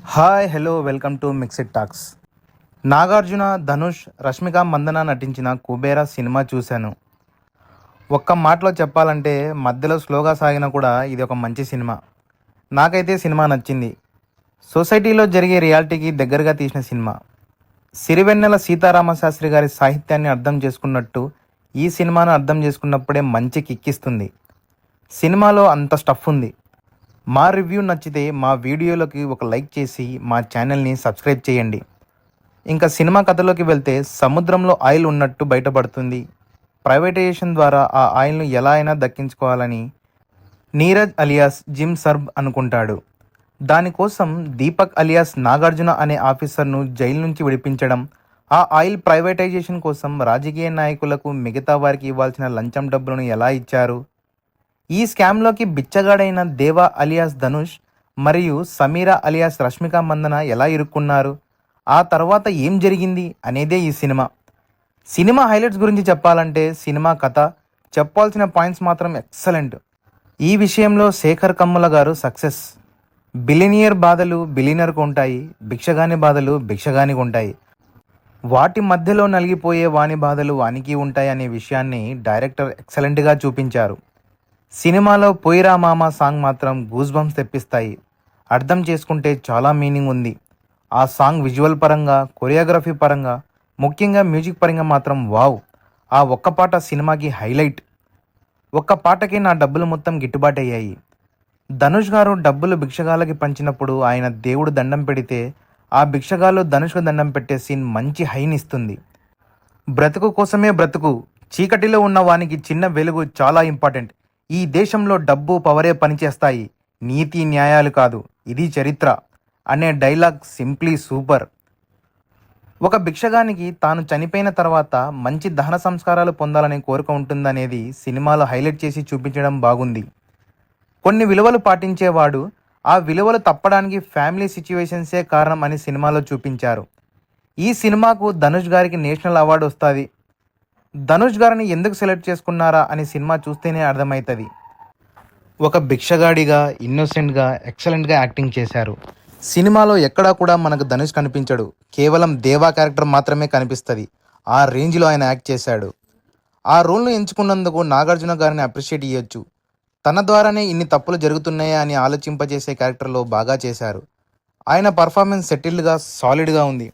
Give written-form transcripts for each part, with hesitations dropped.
Hi hello welcome to Mixed Talks. Nagarjuna, Dhanush, Rashmika Mandanna నటించిన Kubera cinema చూశాను. ఒక్క మాటలో చెప్పాలంటే మధ్యలో స్లోగా సాగినా కూడా ఇది ఒక మంచి సినిమా. నాకైతే సినిమా నచ్చింది. సొసైటీలో జరిగే రియాలిటీకి దగ్గరగా తీసిన సినిమా. సిరివెన్నెల సీతారామశాస్త్రి గారి సాహిత్యాన్ని అర్థం చేసుకున్నట్టు ఈ సినిమాను అర్థం చేసుకున్నప్పుడే మంచి కిక్కిస్తుంది. సినిమాలో అంత స్టఫ్ ఉంది. మా రివ్యూ నచ్చితే మా వీడియోలోకి ఒక లైక్ చేసి మా ఛానల్ని సబ్స్క్రైబ్ చేయండి. ఇంకా సినిమా కథలోకి వెళ్తే సముద్రంలో ఆయిల్ ఉన్నట్టు బయటపడుతుంది. ప్రైవేటైజేషన్ ద్వారా ఆ ఆయిల్ను ఎలా అయినా దక్కించుకోవాలని నీరజ్ అలియాస్ జిమ్ సర్బ్ అనుకుంటాడు. దానికోసం దీపక్ అలియాస్ నాగార్జున అనే ఆఫీసర్ను జైలు నుంచి విడిపించడం, ఆ ఆయిల్ ప్రైవేటైజేషన్ కోసం రాజకీయ నాయకులకు మిగతా వారికి ఇవ్వాల్సిన లంచం డబ్బులను ఎలా ఇచ్చారు, ఈ స్కామ్లోకి బిచ్చగాడైన దేవా అలియాస్ ధనుష్ మరియు సమీరా అలియాస్ రష్మిక మందన ఎలా ఇరుక్కున్నారు, ఆ తర్వాత ఏం జరిగింది అనేదే ఈ సినిమా. సినిమా హైలైట్స్ గురించి చెప్పాలంటే సినిమా కథ, చెప్పాల్సిన పాయింట్స్ మాత్రం ఎక్సలెంట్. ఈ విషయంలో శేఖర్ కమ్ముల గారు సక్సెస్. బిలినియర్ బాధలు బిలినియర్కు ఉంటాయి, భిక్షగాని బాధలు భిక్షగానికి ఉంటాయి. వాటి మధ్యలో నలిగిపోయే వాని బాధలు వానికి ఉంటాయి అనే విషయాన్ని డైరెక్టర్ ఎక్సలెంట్గా చూపించారు. సినిమాలో పోయిరా మామ సాంగ్ మాత్రం గూస్ బంప్స్ తెప్పిస్తాయి. అర్థం చేసుకుంటే చాలా మీనింగ్ ఉంది. ఆ సాంగ్ విజువల్ పరంగా, కొరియోగ్రఫీ పరంగా, ముఖ్యంగా మ్యూజిక్ పరంగా మాత్రం వావ్. ఆ ఒక్క పాట సినిమాకి హైలైట్. ఒక్క పాటకి నా డబ్బులు మొత్తం గిట్టుబాటు అయ్యాయి. ధనుష్ గారు డబ్బులు భిక్షగాళ్ళకి పంచినప్పుడు ఆయన దేవుడు దండం పెడితే ఆ భిక్షగాళ్ళు ధనుష్కు దండం పెట్టే సీన్ మంచి హైనిస్తుంది. బ్రతుకు కోసమే బ్రతుకు, చీకటిలో ఉన్న వానికి చిన్న వెలుగు చాలా ఇంపార్టెంట్. ఈ దేశంలో డబ్బు పవరే పనిచేస్తాయి, నీతి న్యాయాలు కాదు, ఇది చరిత్ర అనే డైలాగ్ సింప్లీ సూపర్. ఒక భిక్షగానికి తాను చనిపోయిన తర్వాత మంచి దహన సంస్కారాలు పొందాలనే కోరిక ఉంటుందనేది సినిమాలో హైలైట్ చేసి చూపించడం బాగుంది. కొన్ని విలువలు పాటించేవాడు ఆ విలువలు తప్పడానికి ఫ్యామిలీ సిచ్యువేషన్సే కారణం అని సినిమాలో చూపించారు. ఈ సినిమాకు ధనుష్ గారికి నేషనల్ అవార్డు వస్తుంది. ధనుష్ గారిని ఎందుకు సెలెక్ట్ చేసుకున్నారా అని సినిమా చూస్తేనే అర్థమవుతుంది. ఒక భిక్షగాడిగా ఇన్నోసెంట్గా ఎక్సలెంట్గా యాక్టింగ్ చేశారు. సినిమాలో ఎక్కడా కూడా మనకు ధనుష్ కనిపించడు, కేవలం దేవా క్యారెక్టర్ మాత్రమే కనిపిస్తుంది. ఆ రేంజ్లో ఆయన యాక్ట్ చేశాడు. ఆ రోల్ను ఎంచుకున్నందుకు నాగార్జున గారిని అప్రిషియేట్ చేయొచ్చు. తన ద్వారానే ఇన్ని తప్పులు జరుగుతున్నాయా అని ఆలోచింపజేసే క్యారెక్టర్లో బాగా చేశారు. ఆయన పర్ఫార్మెన్స్ సెటిల్డ్గా సాలిడ్గా ఉంది.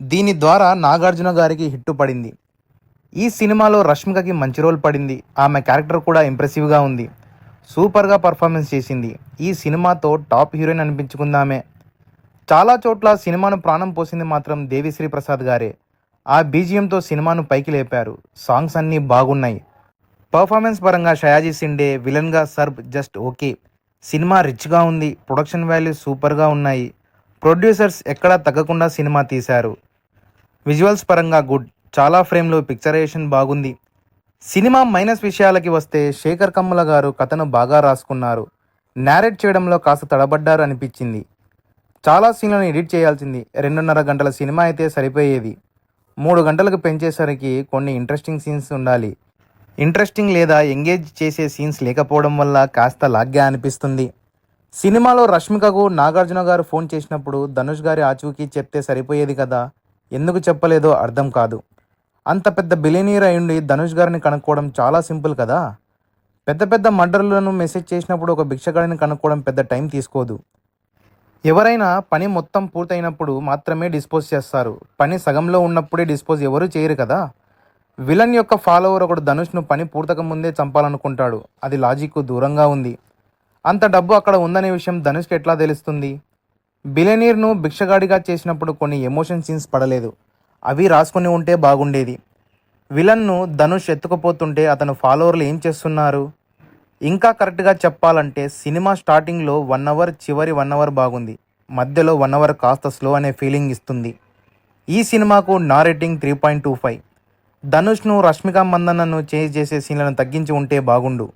దీని ద్వారా నాగార్జున గారికి హిట్టు పడింది. ఈ సినిమాలో రష్మికకి మంచి రోల్ పడింది. ఆమె క్యారెక్టర్ కూడా ఇంప్రెసివ్గా ఉంది. సూపర్గా పర్ఫార్మెన్స్ చేసింది. ఈ సినిమాతో టాప్ హీరోయిన్ అనిపించుకుందామే. చాలా చోట్ల సినిమాను ప్రాణం పోసింది మాత్రం దేవిశ్రీ ప్రసాద్ గారే. ఆ బీజిఎంతో సినిమాను పైకి లేపారు. సాంగ్స్ అన్నీ బాగున్నాయి. పర్ఫార్మెన్స్ పరంగా షయాజీ సిండే, విలన్గా సర్బ్ జస్ట్ ఓకే. సినిమా రిచ్గా ఉంది. ప్రొడక్షన్ వాల్యూ సూపర్గా ఉన్నాయి. ప్రొడ్యూసర్స్ ఎక్కడా తగ్గకుండా సినిమా తీశారు. విజువల్స్ పరంగా గుడ్. చాలా ఫ్రేమ్లో పిక్చరైజేషన్ బాగుంది. సినిమా మైనస్ విషయాలకి వస్తే శేఖర్ కమ్ముల గారు కథను బాగా రాసుకున్నారు. నేరేట్ చేయడంలో కాస్త తడబడ్డారు అనిపించింది. చాలా సీన్లను ఎడిట్ చేయాల్సింది. 2.5 గంటల సినిమా అయితే సరిపోయేది. 3 గంటలకు పెంచేసరికి కొన్ని ఇంట్రెస్టింగ్ సీన్స్ ఉండాలి. ఇంట్రెస్టింగ్ లేదా ఎంగేజ్ చేసే సీన్స్ లేకపోవడం వల్ల కాస్త లాగ్గా అనిపిస్తుంది. సినిమాలో రష్మికకు నాగార్జున గారు ఫోన్ చేసినప్పుడు ధనుష్ గారి ఆచూకీ చెప్తే సరిపోయేది కదా, ఎందుకు చెప్పలేదో అర్థం కాదు. అంత పెద్ద బిలియనీర్ అయ్యుండి ధనుష్ గారిని కనుక్కోవడం చాలా సింపుల్ కదా. పెద్ద పెద్ద మర్డర్లను మెసేజ్ చేసినప్పుడు ఒక భిక్షగాడిని కనుక్కోవడం పెద్ద టైం తీసుకోదు. ఎవరైనా పని మొత్తం పూర్తయినప్పుడు మాత్రమే డిస్పోజ్ చేస్తారు. పని సగంలో ఉన్నప్పుడే డిస్పోజ్ ఎవరు చేయరు కదా. విలన్ యొక్క ఫాలోవర్ ఒకడు ధనుష్ను పని పూర్తక ముందే చంపాలనుకుంటాడు. అది లాజిక్ దూరంగా ఉంది. అంత డబ్బు అక్కడ ఉందనే విషయం ధనుష్కి ఎట్లా తెలుస్తుంది? బిలియనీర్ను భిక్షగాడిగా చేసినప్పుడు కొన్ని ఎమోషన్ సీన్స్ పడలేదు. అవి రాసుకుని ఉంటే బాగుండేది. విలన్ను ధనుష్ ఎత్తుకుపోతుంటే అతను ఫాలోవర్లు ఏం చేస్తున్నారు? ఇంకా కరెక్ట్గా చెప్పాలంటే సినిమా స్టార్టింగ్లో 1 అవర్, చివరి 1 అవర్ బాగుంది. మధ్యలో 1 అవర్ కాస్త స్లో అనే ఫీలింగ్ ఇస్తుంది. ఈ సినిమాకు నా రేటింగ్ 3.25. ధనుష్ను, రష్మిక మందన్నను చేంజ్ చేసే సీన్లను తగ్గించి ఉంటే బాగుండు.